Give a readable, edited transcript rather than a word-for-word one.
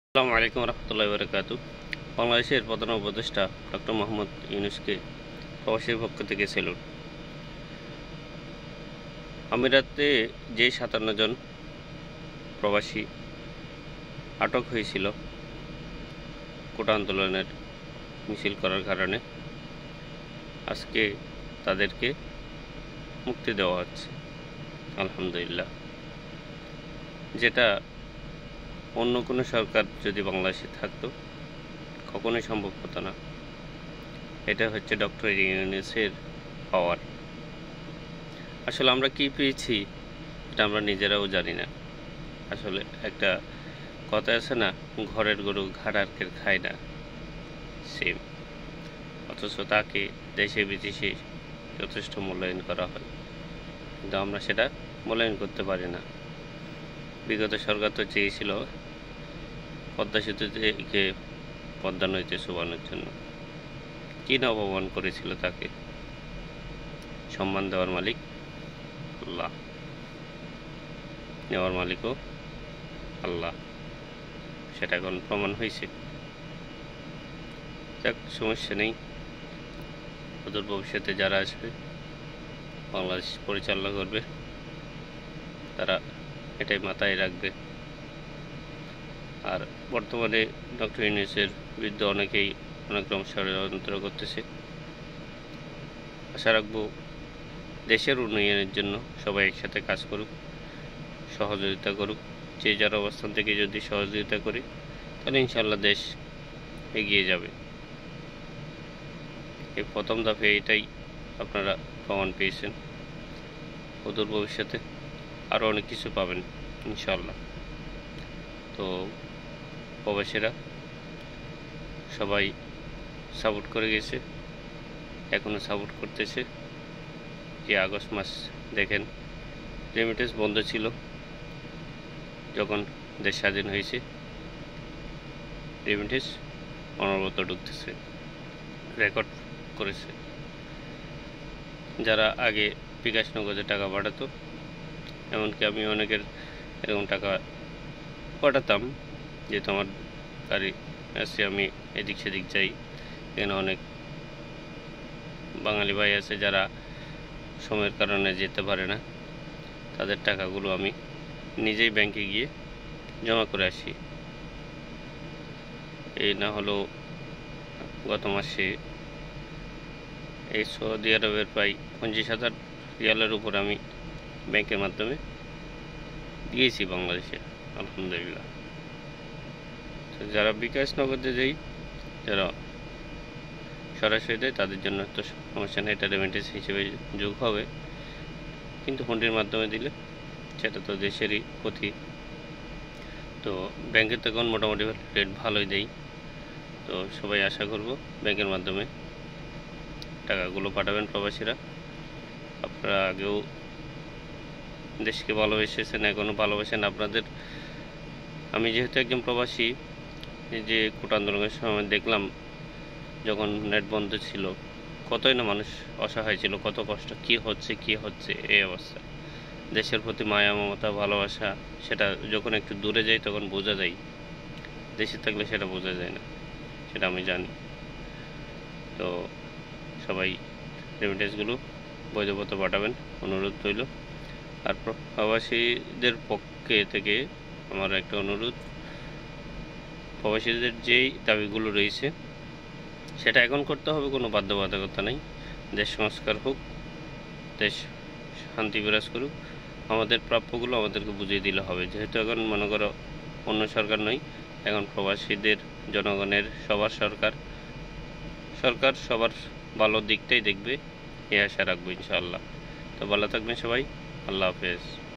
আসসালামু আলাইকুম রহমতুল্লাহি বারাকাতু। বাংলাদেশের প্রধান উপদেষ্টা ডক্টর মোহাম্মদ ইউনূসকে প্রবাসীর পক্ষ থেকে সেলুট। আমিরাতে যে ৫৭ জন প্রবাসী আটক হয়েছিল কোটা আন্দোলনের মিছিল করার কারণে, আজকে তাদেরকে মুক্তি দেওয়া হচ্ছে আলহামদুলিল্লাহ। যেটা অন্য কোনো সরকার যদি বাংলাদেশে থাকতো কখনোই সম্ভব হতো না। এটা হচ্ছে ডক্টর ইউনূসের পাওয়ার। আসলে আমরা কি পেয়েছি এটা আমরা নিজেরাও জানি না। আসলে একটা কথা আছে না, ঘরের গরু ঘাড়ারকে খায় না, সেম। অথচ তাকে দেশে বিদেশে যথেষ্ট মূল্যায়ন করা হয়, কিন্তু আমরা সেটা মূল্যায়ন করতে পারি না। বিগত সরকার তো চেয়েছিল পদ্মা সেতু থেকে পদ্মা নদীতে শোভানোর জন্য, কি না অপমান করেছিল তাকে। সম্মান দেওয়ার মালিক আল্লাহ, নেওয়ার মালিকও আল্লাহ, সেটা এখন প্রমাণ হয়েছে। যাক, সমস্যা নেই। অদূর ভবিষ্যতে যারা আসবে বাংলাদেশ পরিচালনা করবে তারা এটাই মাথায় রাখবে। আর বর্তমানে ডক্টর ইউনূসের বিরুদ্ধে অনেকেই অনেক রকম ষড়যন্ত্র করতেছে। আশা রাখবো দেশের উন্নয়নের জন্য সবাই একসাথে কাজ করুক, সহযোগিতা করুক। যে যার অবস্থান থেকে যদি সহযোগিতা করি তাহলে ইনশাল্লাহ দেশ এগিয়ে যাবে। এই প্রথম দফে এটাই আপনারা প্রমাণ পেয়েছেন। অদূর ভবিষ্যতে আরও অনেক কিছু পাবেন ইনশাল্লাহ। তো প্রবাসীরা সবাই সাপোর্ট করে গেছে, এখনও সাপোর্ট করতেছে। যে আগস্ট মাস দেখেন রেমিটেন্স বন্ধ ছিল, যখন দেশ স্বাধীন হয়েছে রেমিটেন্স অনবরত ঢুকতেছে, রেকর্ড করেছে। যারা আগে বিকাশ নগদে টাকা পাঠাতো, এমনকি আমি অনেকের এরকম টাকা পাঠাতাম, যেহেতু আমার গাড়ি আছে, আমি এদিক সেদিক যাই। এখানে অনেক বাঙালি ভাই আছে যারা সময়ের কারণে যেতে পারে না, তাদের টাকাগুলো আমি নিজেই ব্যাংকে গিয়ে জমা করে আসি। এই না হলো গত মাসে এই সৌদি আরবের প্রায় ২৫,০০০ রিয়ালের উপর আমি ব্যাংকের মাধ্যমে দিয়েছি বাংলাদেশে আলহামদুলিল্লাহ। তো যারা বিকাশ নগদে যাই, যারা সরাসরি দেয় তাদের জন্য তো সমস্যা নেই, এটা রেমিটেন্স হিসেবে যোগ হবে। কিন্তু হুন্ডির মাধ্যমে দিলে সেটা তো দেশেরই ক্ষতি। তো ব্যাংকের তখন মোটামুটি রেট ভালোই দেয়। তো সবাই আশা করব ব্যাংকের মাধ্যমে টাকাগুলো পাঠাবেন প্রবাসীরা। আপনারা আগেও দেশকে ভালোবেসেছেন, এখনও ভালোবাসেন। আপনাদের, আমি যেহেতু একজন প্রবাসী, যে কোটা আন্দোলনের সময় দেখলাম যখন নেট বন্ধ ছিল কতই না মানুষ অসহায় ছিল, কত কষ্ট, কি হচ্ছে এই অবস্থা। দেশের প্রতি মায়া মমতা ভালোবাসা, সেটা যখন একটু দূরে যাই তখন বোঝা যায়, দেশে থাকলে সেটা বোঝা যায় না, সেটা আমি জানি। তো সবাই রেমিটেন্সগুলো বৈধপথে পাঠাবেন, অনুরোধ রইল। আর প্রবাসীদের পক্ষে থেকে আমার একটা অনুরোধ, প্রবাসীদের যেই দাবিগুলো রয়েছে সেটা এখন করতে হবে, কোনো বাধ্যবাধকতা নেই। দেশ সংস্কার হোক, দেশ শান্তি বিরাজ করুক, আমাদের প্রাপ্যগুলো আমাদেরকে বুঝিয়ে দিলে হবে। যেহেতু এখন মনে করো অন্য সরকার নয়, এখন প্রবাসীদের, জনগণের, সবার সরকার সবার ভালো দিকটাই দেখবে, এই আশা রাখবো ইনশাআল্লাহ। তো ভালো থাকবেন সবাই, আল্লাহ হাফেজ।